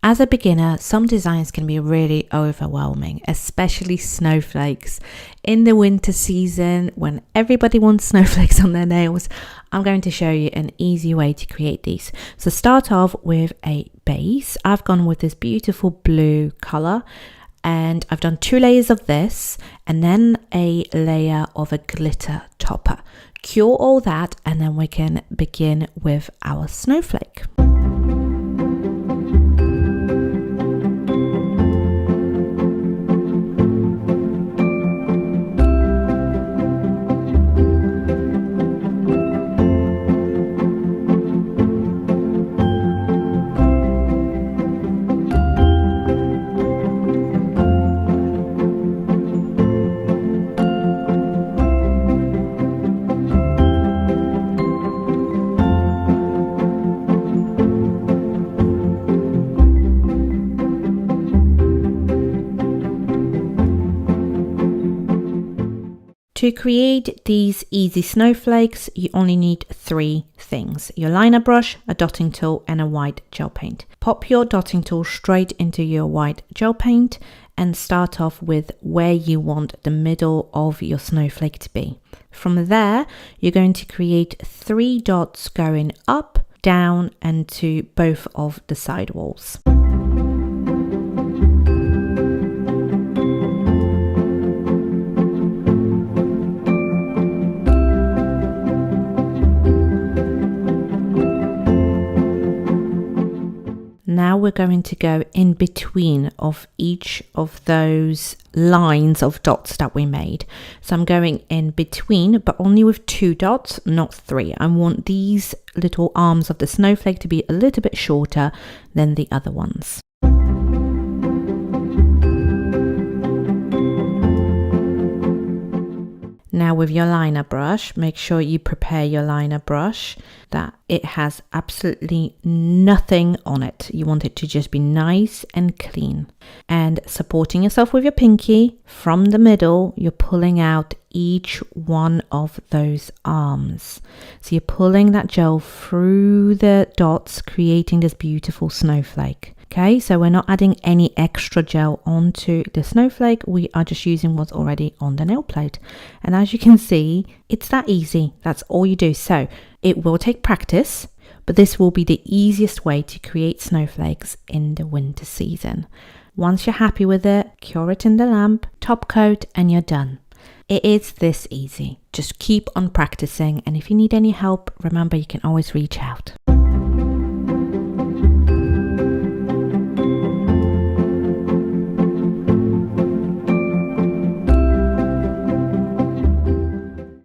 As a beginner, some designs can be really overwhelming, especially snowflakes. In the winter season, when everybody wants snowflakes on their nails, I'm going to show you an easy way to create these. So start off with a base. I've gone with this beautiful blue color, and I've done 2 layers of this and then a layer of a glitter topper. Cure all that, and then we can begin with our snowflake. To create these easy snowflakes, you only need 3 things: your liner brush, a dotting tool, and a white gel paint. Pop your dotting tool straight into your white gel paint and start off with where you want the middle of your snowflake to be. From there, you're going to create 3 dots going up, down, and to both of the side walls. Now we're going to go in between of each of those lines of dots that we made. So I'm going in between, but only with 2 dots, not 3. I want these little arms of the snowflake to be a little bit shorter than the other ones. Now with your liner brush, make sure you prepare your liner brush that it has absolutely nothing on it. You want it to just be nice and clean. And supporting yourself with your pinky, from the middle, you're pulling out each one of those arms. So you're pulling that gel through the dots, creating this beautiful snowflake. Okay, so we're not adding any extra gel onto the snowflake. We are just using what's already on the nail plate. And as you can see, it's that easy. That's all you do. So it will take practice, but this will be the easiest way to create snowflakes in the winter season. Once you're happy with it, cure it in the lamp, top coat, and you're done. It is this easy. Just keep on practicing. And if you need any help, remember you can always reach out.